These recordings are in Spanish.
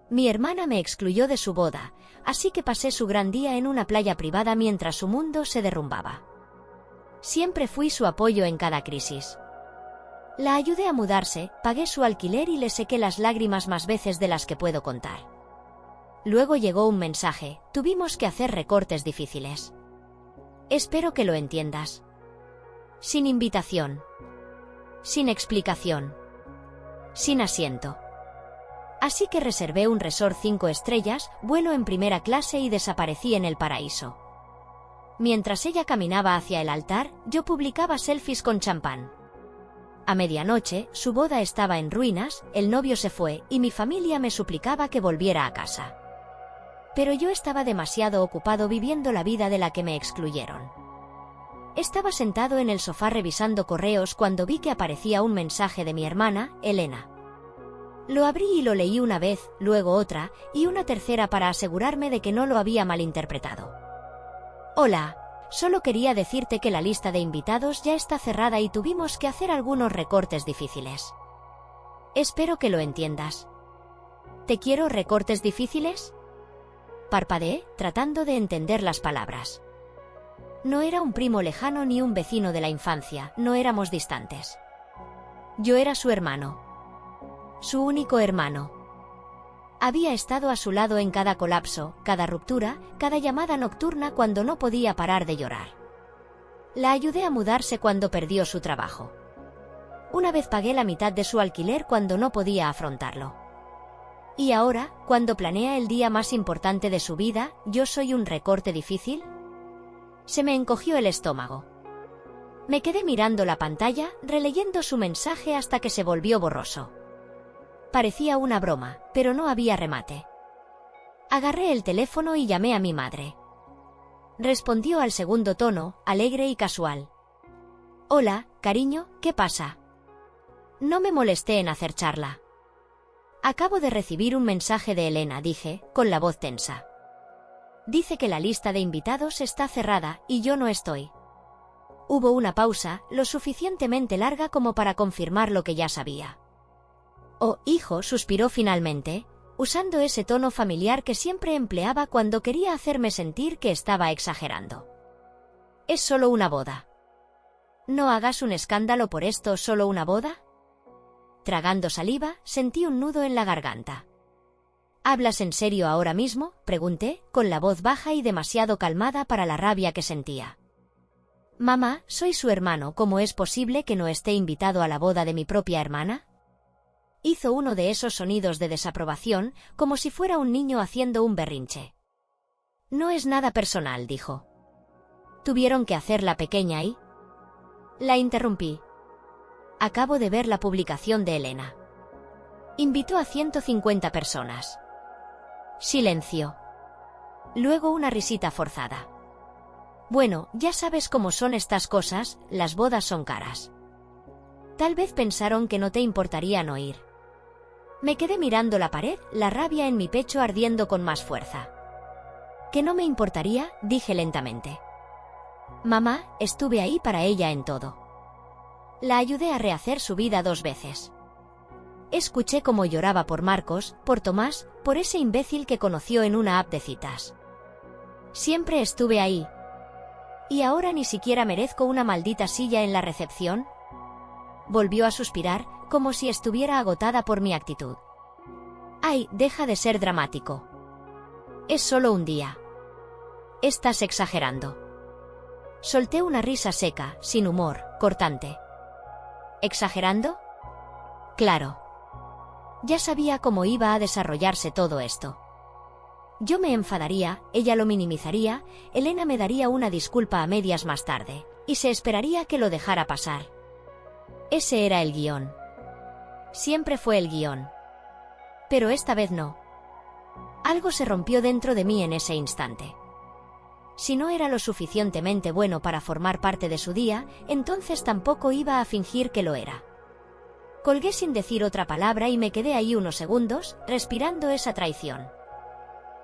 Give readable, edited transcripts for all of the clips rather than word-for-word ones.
Mi hermana me excluyó de su boda, así que pasé su gran día en una playa privada mientras su mundo se derrumbaba. Siempre fui su apoyo en cada crisis. La ayudé a mudarse, pagué su alquiler y le sequé las lágrimas más veces de las que puedo contar. Luego llegó un mensaje: tuvimos que hacer recortes difíciles. Espero que lo entiendas. Sin invitación. Sin explicación. Sin asiento. Así que reservé un resort 5 estrellas, vuelo en primera clase y desaparecí en el paraíso. Mientras ella caminaba hacia el altar, yo publicaba selfies con champán. A medianoche, su boda estaba en ruinas, el novio se fue y mi familia me suplicaba que volviera a casa. Pero yo estaba demasiado ocupado viviendo la vida de la que me excluyeron. Estaba sentado en el sofá revisando correos cuando vi que aparecía un mensaje de mi hermana, Elena. Lo abrí y lo leí una vez, luego otra, y una tercera para asegurarme de que no lo había malinterpretado. Hola, solo quería decirte que la lista de invitados ya está cerrada y tuvimos que hacer algunos recortes difíciles. Espero que lo entiendas. ¿Te quiero recortes difíciles? Parpadeé, tratando de entender las palabras. No era un primo lejano ni un vecino de la infancia, no éramos distantes. Yo era su hermano. Su único hermano. Había estado a su lado en cada colapso, cada ruptura, cada llamada nocturna cuando no podía parar de llorar. La ayudé a mudarse cuando perdió su trabajo. Una vez pagué la mitad de su alquiler cuando no podía afrontarlo. Y ahora, cuando planea el día más importante de su vida, ¿yo soy un recorte difícil? Se me encogió el estómago. Me quedé mirando la pantalla, releyendo su mensaje hasta que se volvió borroso. Parecía una broma, pero no había remate. Agarré el teléfono y llamé a mi madre. Respondió al segundo tono, alegre y casual. Hola, cariño, ¿qué pasa? No me molesté en hacer charla. Acabo de recibir un mensaje de Elena, dije, con la voz tensa. Dice que la lista de invitados está cerrada y yo no estoy. Hubo una pausa, lo suficientemente larga como para confirmar lo que ya sabía. Oh, hijo, suspiró finalmente, usando ese tono familiar que siempre empleaba cuando quería hacerme sentir que estaba exagerando. Es solo una boda. No hagas un escándalo por esto, ¿solo una boda? Tragando saliva, sentí un nudo en la garganta. ¿Hablas en serio ahora mismo?, pregunté, con la voz baja y demasiado calmada para la rabia que sentía. Mamá, soy su hermano, ¿cómo es posible que no esté invitado a la boda de mi propia hermana? Hizo uno de esos sonidos de desaprobación, como si fuera un niño haciendo un berrinche. No es nada personal, dijo. Tuvieron que hacerla pequeña y... La interrumpí. Acabo de ver la publicación de Elena. Invitó a 150 personas. Silencio. Luego una risita forzada. Bueno, ya sabes cómo son estas cosas, las bodas son caras. Tal vez pensaron que no te importaría no ir. Me quedé mirando la pared, la rabia en mi pecho ardiendo con más fuerza. ¿Que no me importaría?, dije lentamente. Mamá, estuve ahí para ella en todo. La ayudé a rehacer su vida 2 veces. Escuché cómo lloraba por Marcos, por Tomás, por ese imbécil que conoció en una app de citas. Siempre estuve ahí. ¿Y ahora ni siquiera merezco una maldita silla en la recepción? Volvió a suspirar, como si estuviera agotada por mi actitud. Ay, deja de ser dramático. Es solo un día. Estás exagerando. Solté una risa seca, sin humor, cortante. ¿Exagerando? Claro. Ya sabía cómo iba a desarrollarse todo esto. Yo me enfadaría, ella lo minimizaría, Elena me daría una disculpa a medias más tarde, y se esperaría que lo dejara pasar. Ese era el guión. Siempre fue el guión. Pero esta vez no. Algo se rompió dentro de mí en ese instante. Si no era lo suficientemente bueno para formar parte de su día, entonces tampoco iba a fingir que lo era. Colgué sin decir otra palabra y me quedé ahí unos segundos, respirando esa traición.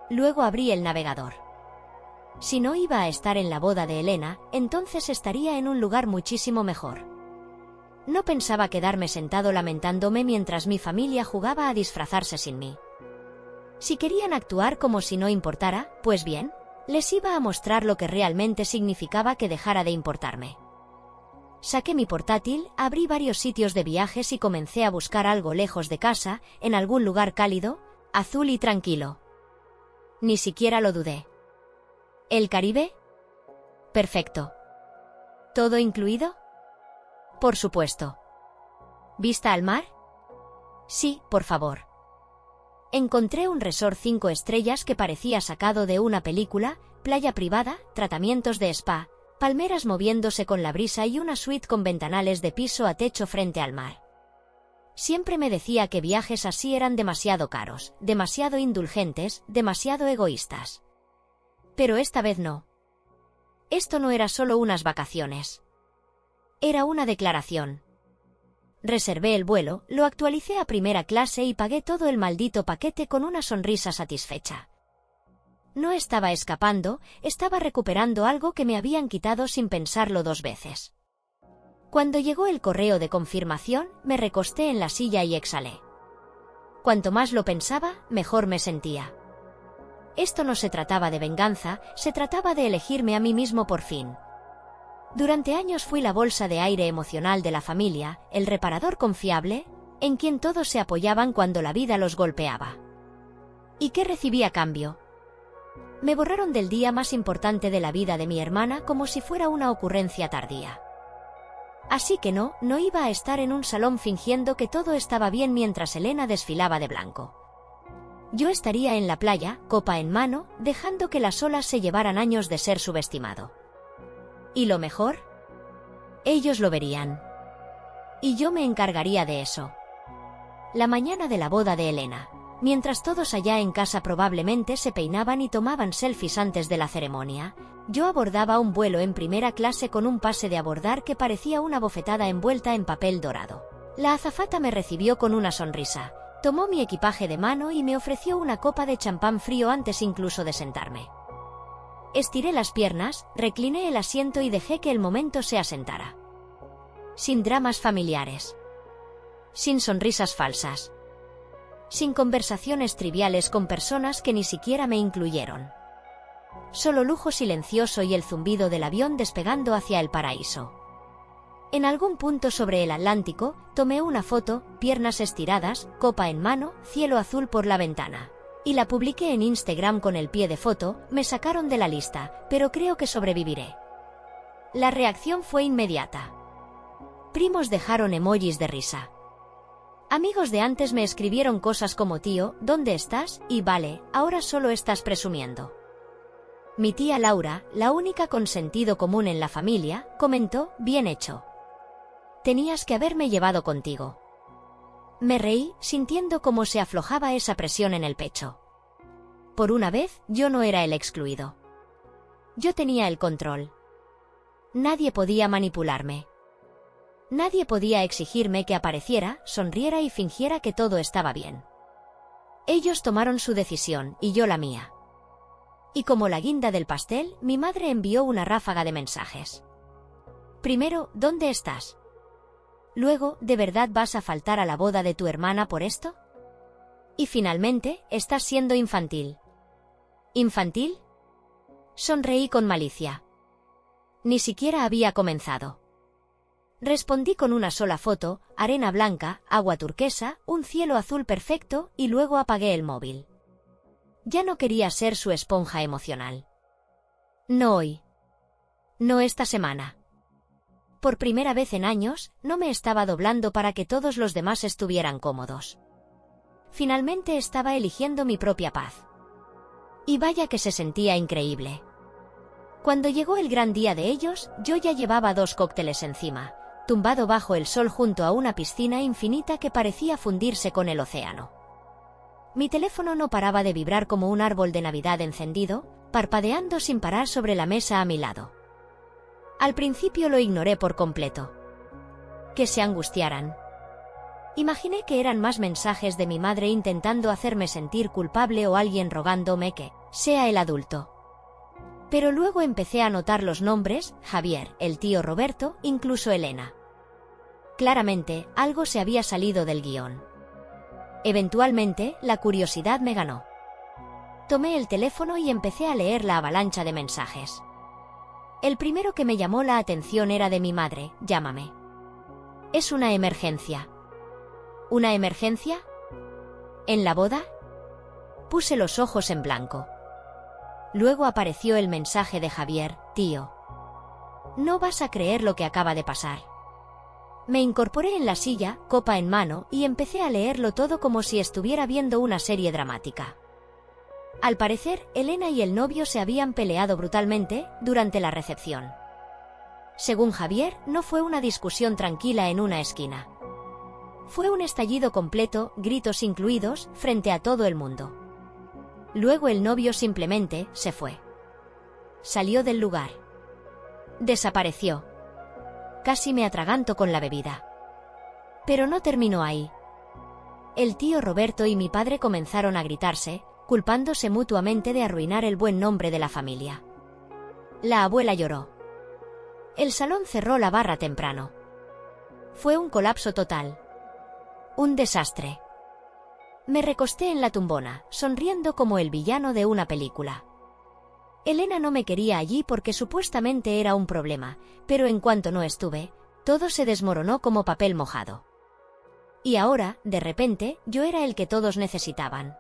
Luego abrí el navegador. Si no iba a estar en la boda de Elena, entonces estaría en un lugar muchísimo mejor. No pensaba quedarme sentado lamentándome mientras mi familia jugaba a disfrazarse sin mí. Si querían actuar como si no importara, pues bien, les iba a mostrar lo que realmente significaba que dejara de importarme. Saqué mi portátil, abrí varios sitios de viajes y comencé a buscar algo lejos de casa, en algún lugar cálido, azul y tranquilo. Ni siquiera lo dudé. ¿El Caribe? Perfecto. ¿Todo incluido? Por supuesto. ¿Vista al mar? Sí, por favor. Encontré un resort 5 estrellas que parecía sacado de una película, playa privada, tratamientos de spa, palmeras moviéndose con la brisa y una suite con ventanales de piso a techo frente al mar. Siempre me decía que viajes así eran demasiado caros, demasiado indulgentes, demasiado egoístas. Pero esta vez no. Esto no era solo unas vacaciones. Era una declaración. Reservé el vuelo, lo actualicé a primera clase y pagué todo el maldito paquete con una sonrisa satisfecha. No estaba escapando, estaba recuperando algo que me habían quitado sin pensarlo 2 veces. Cuando llegó el correo de confirmación, me recosté en la silla y exhalé. Cuanto más lo pensaba, mejor me sentía. Esto no se trataba de venganza, se trataba de elegirme a mí mismo por fin. Durante años fui la bolsa de aire emocional de la familia, el reparador confiable, en quien todos se apoyaban cuando la vida los golpeaba. ¿Y qué recibí a cambio? Me borraron del día más importante de la vida de mi hermana como si fuera una ocurrencia tardía. Así que no iba a estar en un salón fingiendo que todo estaba bien mientras Elena desfilaba de blanco. Yo estaría en la playa, copa en mano, dejando que las olas se llevaran años de ser subestimado. ¿Y lo mejor? Ellos lo verían. Y yo me encargaría de eso. La mañana de la boda de Elena, mientras todos allá en casa probablemente se peinaban y tomaban selfies antes de la ceremonia, yo abordaba un vuelo en primera clase con un pase de abordar que parecía una bofetada envuelta en papel dorado. La azafata me recibió con una sonrisa, tomó mi equipaje de mano y me ofreció una copa de champán frío antes incluso de sentarme. Estiré las piernas, recliné el asiento y dejé que el momento se asentara. Sin dramas familiares. Sin sonrisas falsas. Sin conversaciones triviales con personas que ni siquiera me incluyeron. Solo lujo silencioso y el zumbido del avión despegando hacia el paraíso. En algún punto sobre el Atlántico, tomé una foto, piernas estiradas, copa en mano, cielo azul por la ventana. Y la publiqué en Instagram con el pie de foto, me sacaron de la lista, pero creo que sobreviviré. La reacción fue inmediata. Primos dejaron emojis de risa. Amigos de antes me escribieron cosas como tío, ¿dónde estás? Y vale, ahora solo estás presumiendo. Mi tía Laura, la única con sentido común en la familia, comentó, bien hecho. Tenías que haberme llevado contigo. Me reí, sintiendo cómo se aflojaba esa presión en el pecho. Por una vez, yo no era el excluido. Yo tenía el control. Nadie podía manipularme. Nadie podía exigirme que apareciera, sonriera y fingiera que todo estaba bien. Ellos tomaron su decisión, y yo la mía. Y como la guinda del pastel, mi madre envió una ráfaga de mensajes. Primero, ¿dónde estás? Luego, ¿de verdad vas a faltar a la boda de tu hermana por esto? Y finalmente, estás siendo infantil. ¿Infantil? Sonreí con malicia. Ni siquiera había comenzado. Respondí con una sola foto, arena blanca, agua turquesa, un cielo azul perfecto, y luego apagué el móvil. Ya no quería ser su esponja emocional. No hoy. No esta semana. Por primera vez en años, no me estaba doblando para que todos los demás estuvieran cómodos. Finalmente estaba eligiendo mi propia paz. Y vaya que se sentía increíble. Cuando llegó el gran día de ellos, yo ya llevaba 2 cócteles encima, tumbado bajo el sol junto a una piscina infinita que parecía fundirse con el océano. Mi teléfono no paraba de vibrar como un árbol de Navidad encendido, parpadeando sin parar sobre la mesa a mi lado. Al principio lo ignoré por completo. Que se angustiaran. Imaginé que eran más mensajes de mi madre intentando hacerme sentir culpable o alguien rogándome que sea el adulto. Pero luego empecé a notar los nombres, Javier, el tío Roberto, incluso Elena. Claramente, algo se había salido del guión. Eventualmente, la curiosidad me ganó. Tomé el teléfono y empecé a leer la avalancha de mensajes. El primero que me llamó la atención era de mi madre: llámame. Es una emergencia. ¿Una emergencia? ¿En la boda? Puse los ojos en blanco. Luego apareció el mensaje de Javier: tío. No vas a creer lo que acaba de pasar. Me incorporé en la silla, copa en mano, y empecé a leerlo todo como si estuviera viendo una serie dramática. Al parecer, Elena y el novio se habían peleado brutalmente durante la recepción. Según Javier, no fue una discusión tranquila en una esquina. Fue un estallido completo, gritos incluidos, frente a todo el mundo. Luego el novio simplemente se fue. Salió del lugar. Desapareció. Casi me atraganto con la bebida. Pero no terminó ahí. El tío Roberto y mi padre comenzaron a gritarse, culpándose mutuamente de arruinar el buen nombre de la familia. La abuela lloró. El salón cerró la barra temprano. Fue un colapso total. Un desastre. Me recosté en la tumbona, sonriendo como el villano de una película. Elena no me quería allí porque supuestamente era un problema, pero en cuanto no estuve, todo se desmoronó como papel mojado. Y ahora, de repente, yo era el que todos necesitaban.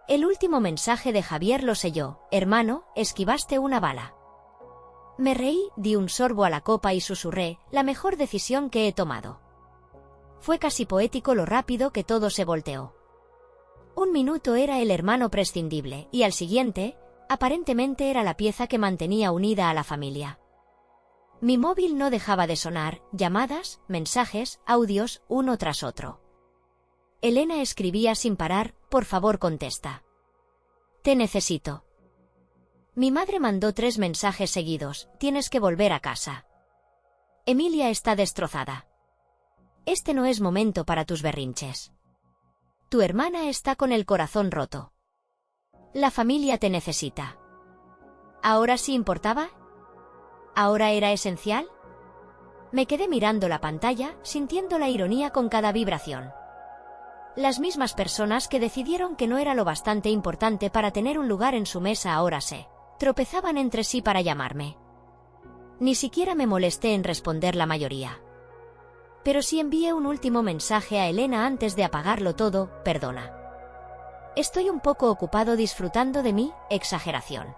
El último mensaje de Javier lo selló: hermano, esquivaste una bala. Me reí, di un sorbo a la copa y susurré: la mejor decisión que he tomado. Fue casi poético lo rápido que todo se volteó. Un minuto era el hermano prescindible, y al siguiente, aparentemente era la pieza que mantenía unida a la familia. Mi móvil no dejaba de sonar, llamadas, mensajes, audios, uno tras otro. Elena escribía sin parar: por favor contesta. Te necesito. Mi madre mandó 3 mensajes seguidos: tienes que volver a casa. Emilia está destrozada. Este no es momento para tus berrinches. Tu hermana está con el corazón roto. La familia te necesita. ¿Ahora sí importaba? ¿Ahora era esencial? Me quedé mirando la pantalla, sintiendo la ironía con cada vibración. Las mismas personas que decidieron que no era lo bastante importante para tener un lugar en su mesa ahora se tropezaban entre sí para llamarme. Ni siquiera me molesté en responder la mayoría. Pero sí envié un último mensaje a Elena antes de apagarlo todo: perdona. Estoy un poco ocupado disfrutando de mi exageración.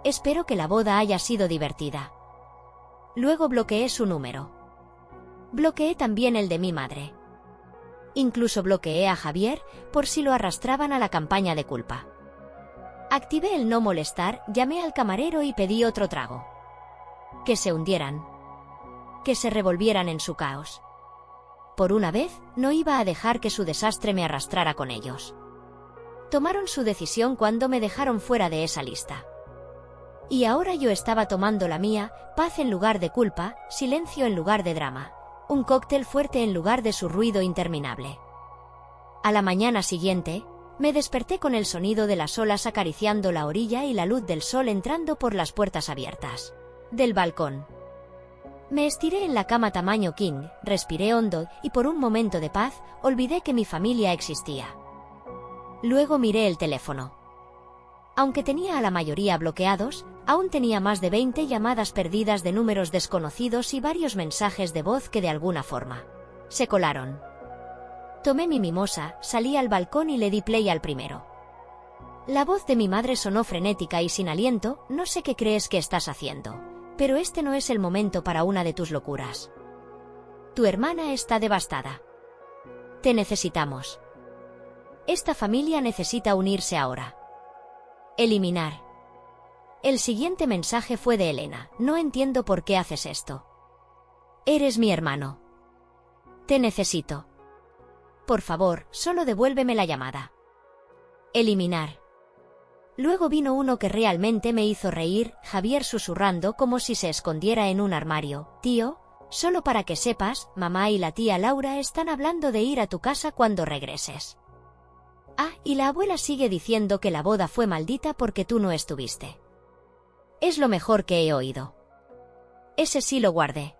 Espero que la boda haya sido divertida. Luego bloqueé su número. Bloqueé también el de mi madre. Incluso bloqueé a Javier, por si lo arrastraban a la campaña de culpa. Activé el no molestar, llamé al camarero y pedí otro trago. Que se hundieran. Que se revolvieran en su caos. Por una vez, no iba a dejar que su desastre me arrastrara con ellos. Tomaron su decisión cuando me dejaron fuera de esa lista. Y ahora yo estaba tomando la mía: paz en lugar de culpa, silencio en lugar de drama, un cóctel fuerte en lugar de su ruido interminable. A la mañana siguiente, me desperté con el sonido de las olas acariciando la orilla y la luz del sol entrando por las puertas abiertas del balcón. Me estiré en la cama tamaño king, respiré hondo, y por un momento de paz, olvidé que mi familia existía. Luego miré el teléfono. Aunque tenía a la mayoría bloqueados, aún tenía más de 20 llamadas perdidas de números desconocidos y varios mensajes de voz que de alguna forma se colaron. Tomé mi mimosa, salí al balcón y le di play al primero. La voz de mi madre sonó frenética y sin aliento: no sé qué crees que estás haciendo, pero este no es el momento para una de tus locuras. Tu hermana está devastada. Te necesitamos. Esta familia necesita unirse ahora. Eliminar. El siguiente mensaje fue de Elena: no entiendo por qué haces esto. Eres mi hermano. Te necesito. Por favor, solo devuélveme la llamada. Eliminar. Luego vino uno que realmente me hizo reír: Javier susurrando como si se escondiera en un armario: tío, solo para que sepas, mamá y la tía Laura están hablando de ir a tu casa cuando regreses. Ah, y la abuela sigue diciendo que la boda fue maldita porque tú no estuviste. Es lo mejor que he oído. Ese sí lo guardé.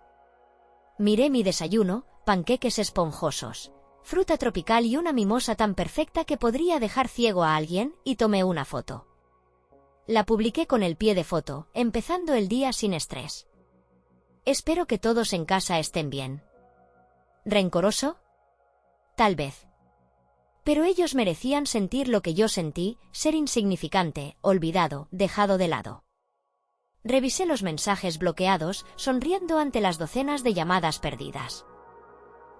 Miré mi desayuno: panqueques esponjosos, fruta tropical y una mimosa tan perfecta que podría dejar ciego a alguien, y tomé una foto. La publiqué con el pie de foto, empezando el día sin estrés. Espero que todos en casa estén bien. ¿Rencoroso? Tal vez. Pero ellos merecían sentir lo que yo sentí, ser insignificante, olvidado, dejado de lado. Revisé los mensajes bloqueados, sonriendo ante las docenas de llamadas perdidas.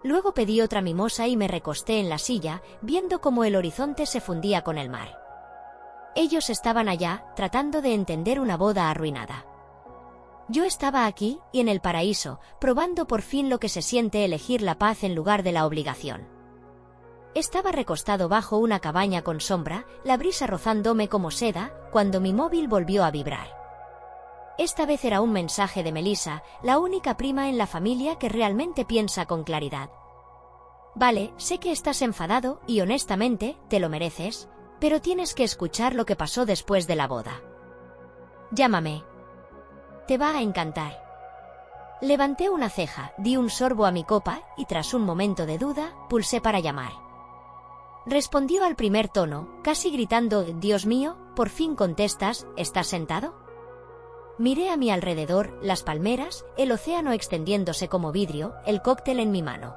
Luego pedí otra mimosa y me recosté en la silla, viendo cómo el horizonte se fundía con el mar. Ellos estaban allá, tratando de entender una boda arruinada. Yo estaba aquí, y en el paraíso, probando por fin lo que se siente elegir la paz en lugar de la obligación. Estaba recostado bajo una cabaña con sombra, la brisa rozándome como seda, cuando mi móvil volvió a vibrar. Esta vez era un mensaje de Melissa, la única prima en la familia que realmente piensa con claridad. Vale, sé que estás enfadado, y honestamente, te lo mereces, pero tienes que escuchar lo que pasó después de la boda. Llámame. Te va a encantar. Levanté una ceja, di un sorbo a mi copa, y tras un momento de duda, pulsé para llamar. Respondió al primer tono, casi gritando, «Dios mío, por fin contestas, ¿estás sentado?» Miré a mi alrededor, las palmeras, el océano extendiéndose como vidrio, el cóctel en mi mano.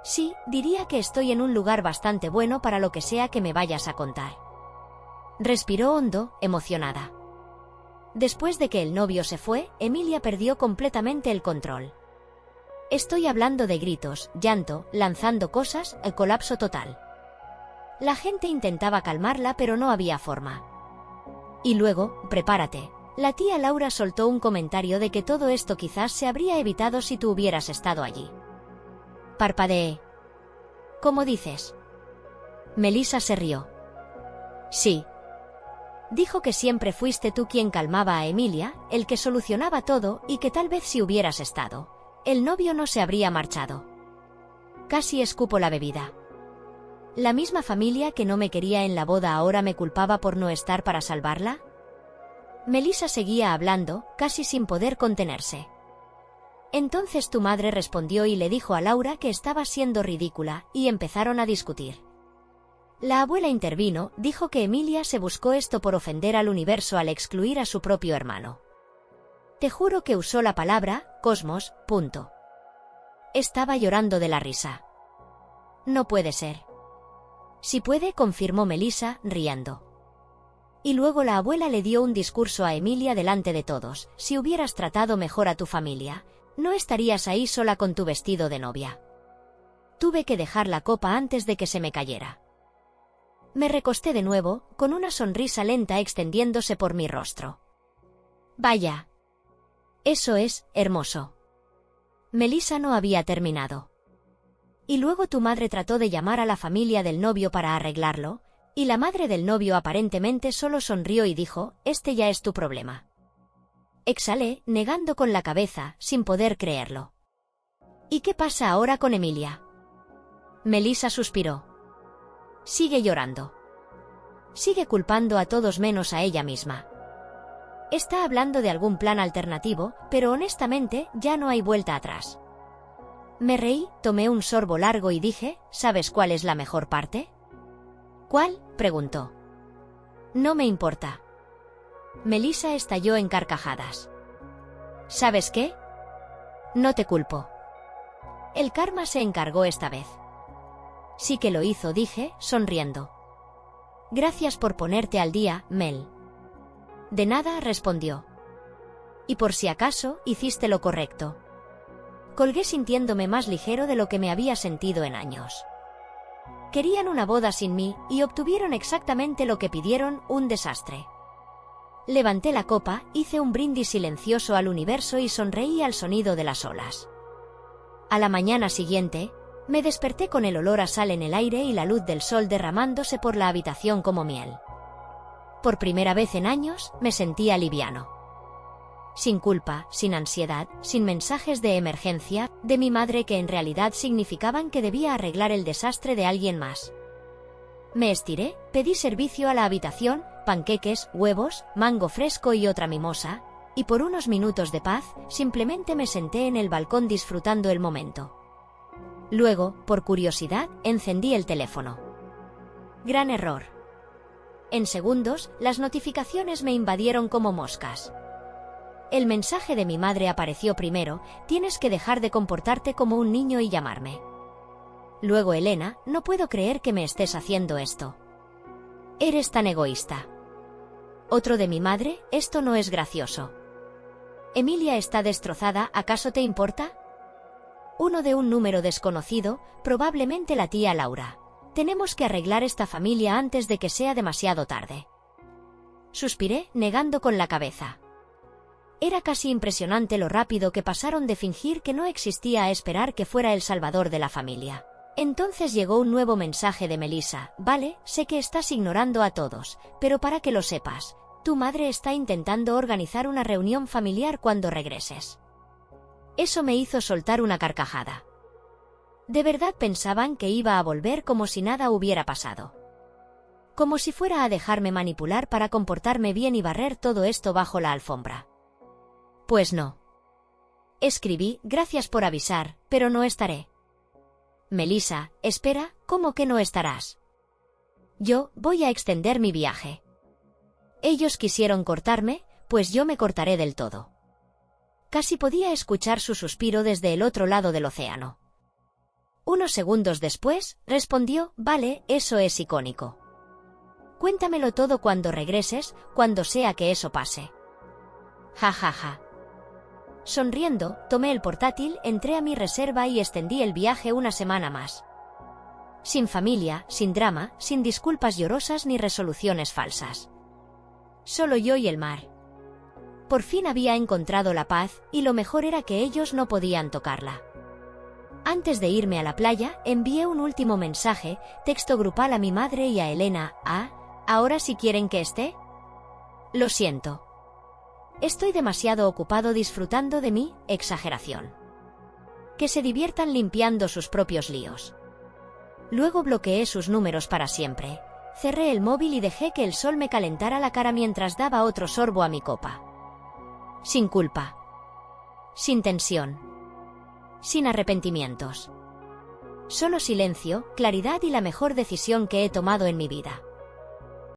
Sí, diría que estoy en un lugar bastante bueno para lo que sea que me vayas a contar. Respiró hondo, emocionada. Después de que el novio se fue, Emilia perdió completamente el control. Estoy hablando de gritos, llanto, lanzando cosas, el colapso total. La gente intentaba calmarla, pero no había forma. Y luego, prepárate. La tía Laura soltó un comentario de que todo esto quizás se habría evitado si tú hubieras estado allí. Parpadeé. ¿Cómo dices? Melissa se rió. Sí. Dijo que siempre fuiste tú quien calmaba a Emilia, el que solucionaba todo, y que tal vez si hubieras estado, el novio no se habría marchado. Casi escupo la bebida. ¿La misma familia que no me quería en la boda ahora me culpaba por no estar para salvarla? Melissa seguía hablando, casi sin poder contenerse. Entonces tu madre respondió y le dijo a Laura que estaba siendo ridícula, y empezaron a discutir. La abuela intervino, dijo que Emilia se buscó esto por ofender al universo al excluir a su propio hermano. Te juro que usó la palabra, cosmos, punto. Estaba llorando de la risa. No puede ser. Sí puede, confirmó Melissa, riendo. Y luego la abuela le dio un discurso a Emilia delante de todos. Si hubieras tratado mejor a tu familia, no estarías ahí sola con tu vestido de novia. Tuve que dejar la copa antes de que se me cayera. Me recosté de nuevo, con una sonrisa lenta extendiéndose por mi rostro. Vaya. Eso es, hermoso. Melissa no había terminado. Y luego tu madre trató de llamar a la familia del novio para arreglarlo, y la madre del novio aparentemente solo sonrió y dijo, este ya es tu problema. Exhalé, negando con la cabeza, sin poder creerlo. ¿Y qué pasa ahora con Emilia? Melissa suspiró. Sigue llorando. Sigue culpando a todos menos a ella misma. Está hablando de algún plan alternativo, pero honestamente ya no hay vuelta atrás. Me reí, tomé un sorbo largo y dije, ¿sabes cuál es la mejor parte? ¿Cuál?, preguntó. No me importa. Melissa estalló en carcajadas. ¿Sabes qué? No te culpo. El karma se encargó esta vez. Sí que lo hizo, dije, sonriendo. Gracias por ponerte al día, Mel. De nada, respondió. Y por si acaso, hiciste lo correcto. Colgué sintiéndome más ligero de lo que me había sentido en años. Querían una boda sin mí, y obtuvieron exactamente lo que pidieron, un desastre. Levanté la copa, hice un brindis silencioso al universo y sonreí al sonido de las olas. A la mañana siguiente, me desperté con el olor a sal en el aire y la luz del sol derramándose por la habitación como miel. Por primera vez en años, me sentía liviano. Sin culpa, sin ansiedad, sin mensajes de emergencia, de mi madre que en realidad significaban que debía arreglar el desastre de alguien más. Me estiré, pedí servicio a la habitación, panqueques, huevos, mango fresco y otra mimosa, y por unos minutos de paz, simplemente me senté en el balcón disfrutando el momento. Luego, por curiosidad, encendí el teléfono. Gran error. En segundos, las notificaciones me invadieron como moscas. El mensaje de mi madre apareció primero: tienes que dejar de comportarte como un niño y llamarme. Luego Elena: no puedo creer que me estés haciendo esto. Eres tan egoísta. Otro de mi madre: esto no es gracioso. Emilia está destrozada, ¿acaso te importa? Uno de un número desconocido, probablemente la tía Laura. Tenemos que arreglar esta familia antes de que sea demasiado tarde. Suspiré, negando con la cabeza. Era casi impresionante lo rápido que pasaron de fingir que no existía a esperar que fuera el salvador de la familia. Entonces llegó un nuevo mensaje de Melissa: vale, sé que estás ignorando a todos, pero para que lo sepas, tu madre está intentando organizar una reunión familiar cuando regreses. Eso me hizo soltar una carcajada. ¿De verdad pensaban que iba a volver como si nada hubiera pasado? Como si fuera a dejarme manipular para comportarme bien y barrer todo esto bajo la alfombra. Pues no. Escribí: gracias por avisar, pero no estaré. Melissa: espera, ¿cómo que no estarás? Yo voy a extender mi viaje. Ellos quisieron cortarme, pues yo me cortaré del todo. Casi podía escuchar su suspiro desde el otro lado del océano. Unos segundos después, respondió: vale, eso es icónico. Cuéntamelo todo cuando regreses, cuando sea que eso pase. Ja ja ja. Sonriendo, tomé el portátil, entré a mi reserva y extendí el viaje una semana más. Sin familia, sin drama, sin disculpas llorosas ni resoluciones falsas. Solo yo y el mar. Por fin había encontrado la paz, y lo mejor era que ellos no podían tocarla. Antes de irme a la playa, envié un último mensaje, texto grupal a mi madre y a Elena: ¿ahora sí quieren que esté? Lo siento. Estoy demasiado ocupado disfrutando de mi exageración. Que se diviertan limpiando sus propios líos. Luego bloqueé sus números para siempre. Cerré el móvil y dejé que el sol me calentara la cara mientras daba otro sorbo a mi copa. Sin culpa. Sin tensión. Sin arrepentimientos. Solo silencio, claridad y la mejor decisión que he tomado en mi vida.